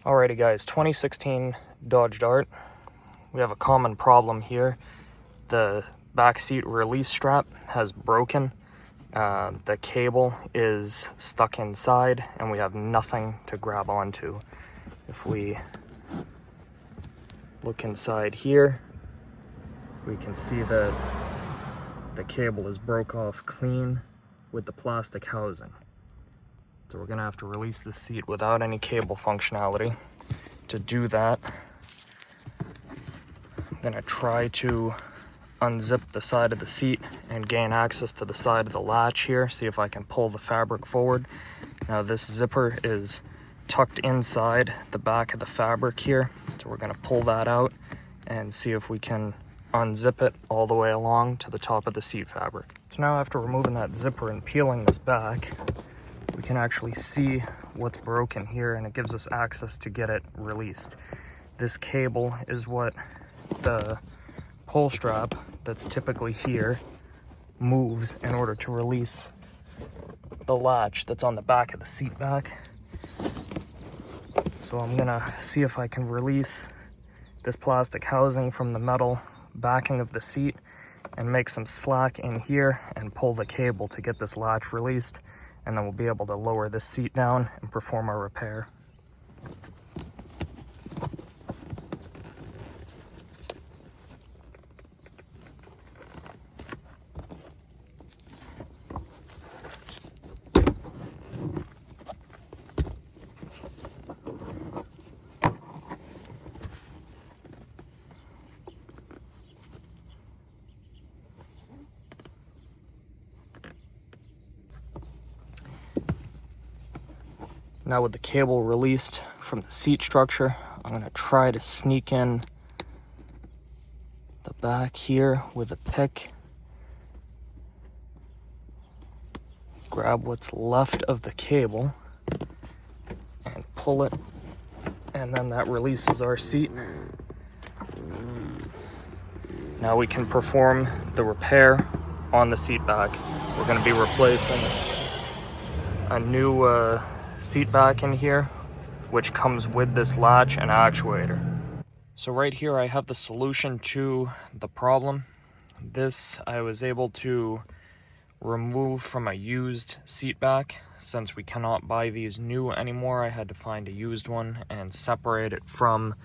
Alrighty guys, 2016 Dodge Dart. We have a common problem here. The back seat release strap has broken. The cable is stuck inside and we have nothing to grab onto. If we look inside here, we can see that the cable is broke off clean with the plastic housing. So we're gonna have to release the seat without any cable functionality. To do that, I'm gonna try to unzip the side of the seat and gain access to the side of the latch here, see if I can pull the fabric forward. Now this zipper is tucked inside the back of the fabric here, so we're gonna pull that out and see if we can unzip it all the way along to the top of the seat fabric. So now after removing that zipper and peeling this back, we can actually see what's broken here, and it gives us access to get it released. This cable is what the pull strap that's typically here moves in order to release the latch that's on the back of the seat back. So I'm gonna see if I can release this plastic housing from the metal backing of the seat and make some slack in here and pull the cable to get this latch released, and then we'll be able to lower this seat down and perform our repair. Now with the cable released from the seat structure, I'm gonna try to sneak in the back here with a pick. Grab what's left of the cable and pull it, and then that releases our seat. Now we can perform the repair on the seat back. We're gonna be replacing a new seat back in here, which comes with this latch and actuator. So right here I have the solution to the problem. This I was able to remove from a used seat back. Since we cannot buy these new anymore, I had to find a used one and separate it from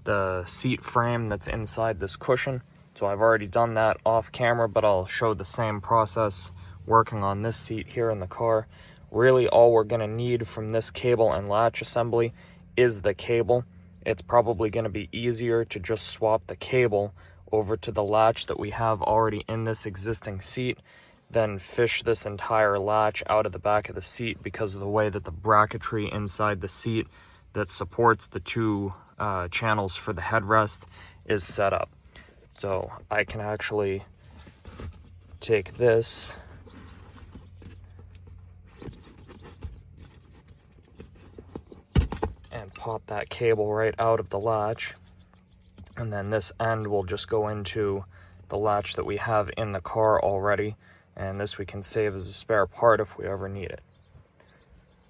the seat frame that's inside this cushion. So I've already done that off camera, but I'll show the same process working on this seat here in the car. Really all we're gonna need from this cable and latch assembly is the cable. It's probably gonna be easier to just swap the cable over to the latch that we have already in this existing seat than fish this entire latch out of the back of the seat, because of the way that the bracketry inside the seat that supports the two channels for the headrest is set up. So I can actually take this and pop that cable right out of the latch, and then this end will just go into the latch that we have in the car already, and this we can save as a spare part if we ever need it.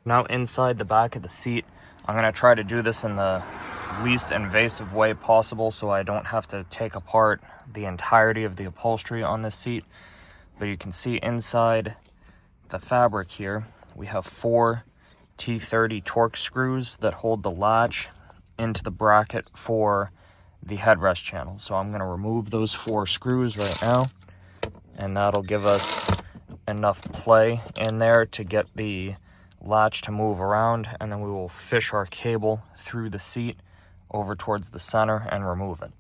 Now inside the back of the seat, I'm going to try to do this in the least invasive way possible so I don't have to take apart the entirety of the upholstery on this seat. But you can see inside the fabric here we have 4 T30 Torx screws that hold the latch into the bracket for the headrest channel. So I'm going to remove those 4 screws right now, and that'll give us enough play in there to get the latch to move around, and then we will fish our cable through the seat over towards the center and remove it.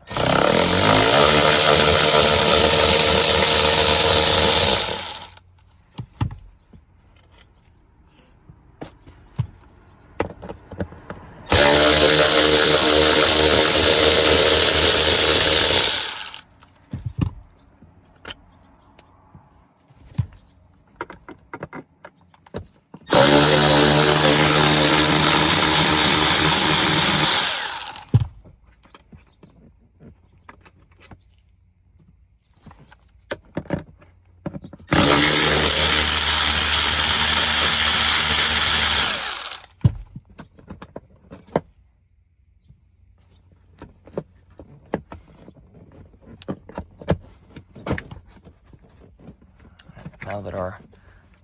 Now that our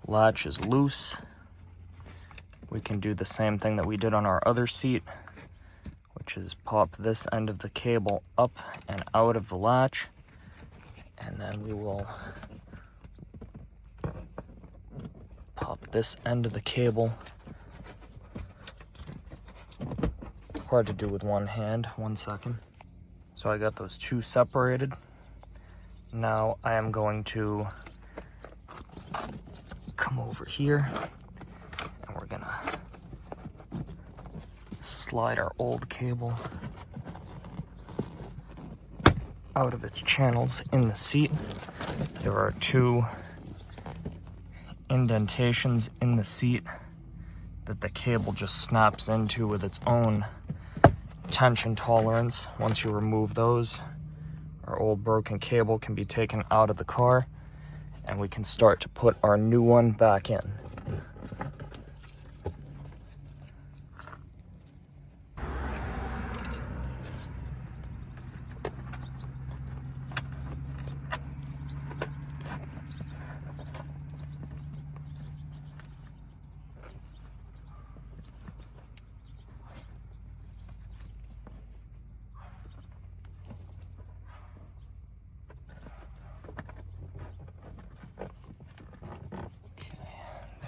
latch is loose, we can do the same thing that we did on our other seat, which is pop this end of the cable up and out of the latch, and then we will pop this end of the cable. Hard to do with one hand. 1 second. So I got those two separated. Now I am going to come over here, and we're gonna slide our old cable out of its channels in the seat. There are two indentations in the seat that the cable just snaps into with its own tension tolerance. Once you remove those, our old broken cable can be taken out of the car, and we can start to put our new one back in.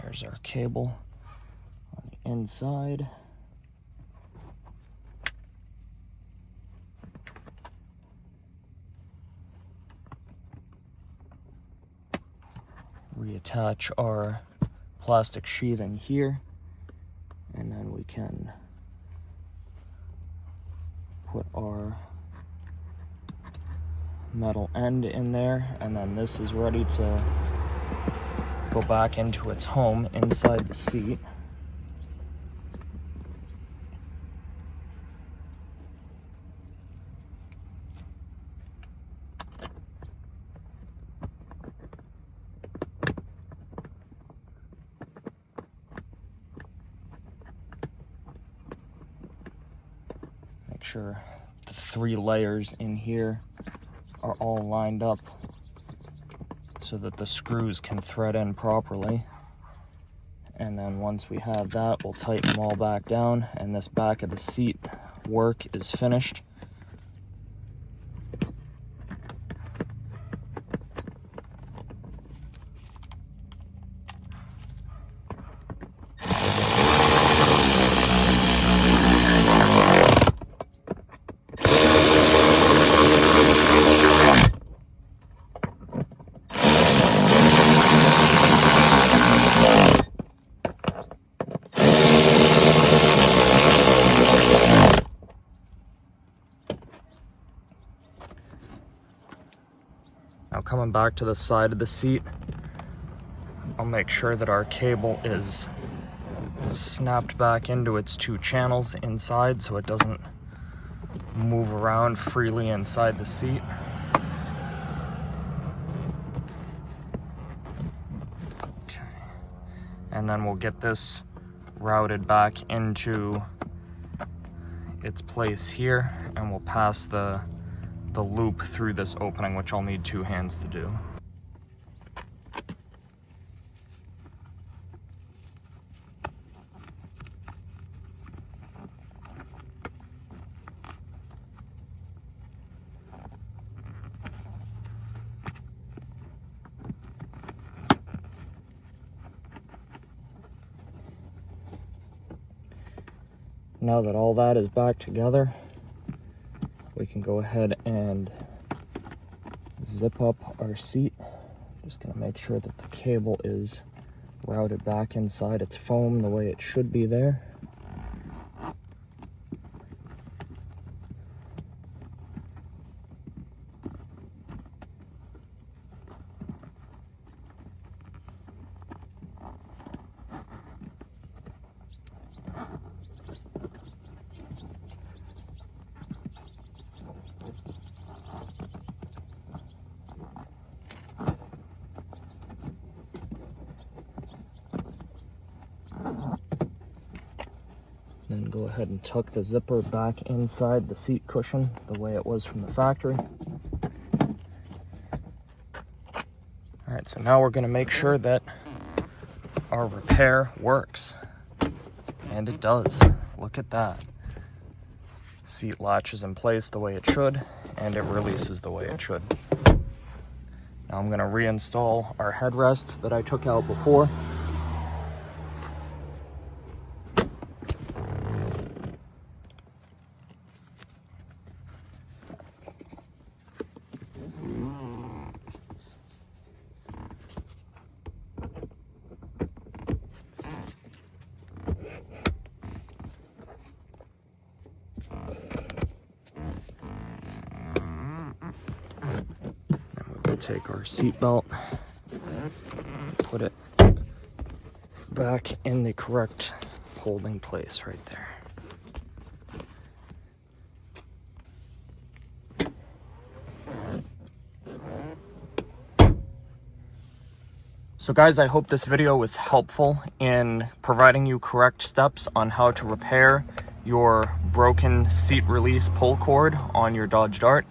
There's our cable on the inside. Reattach our plastic sheathing here, and then we can put our metal end in there, and then this is ready to go back into its home inside the seat. Make sure the 3 layers in here are all lined up so that the screws can thread in properly. And then once we have that, we'll tighten them all back down, and this back of the seat work is finished. Now coming back to the side of the seat, I'll make sure that our cable is snapped back into its 2 channels inside so it doesn't move around freely inside the seat. Okay. And then we'll get this routed back into its place here, and we'll pass the loop through this opening, which I'll need 2 hands to do. Now that all that is back together, we can go ahead and zip up our seat. Just gonna make sure that the cable is routed back inside its foam the way it should be there. Then go ahead and tuck the zipper back inside the seat cushion the way it was from the factory. All right, so now we're gonna make sure that our repair works. And it does. Look at that. Seat latch is in place the way it should, and it releases the way it should. Now I'm gonna reinstall our headrest that I took out before. Take our seat belt, put it back in the correct holding place right there. So guys, I hope this video was helpful in providing you correct steps on how to repair your broken seat release pull cord on your Dodge Dart.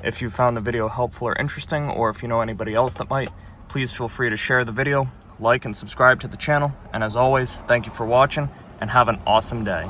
If you found the video helpful or interesting, or if you know anybody else that might, please feel free to share the video, like and subscribe to the channel. And as always, thank you for watching and have an awesome day.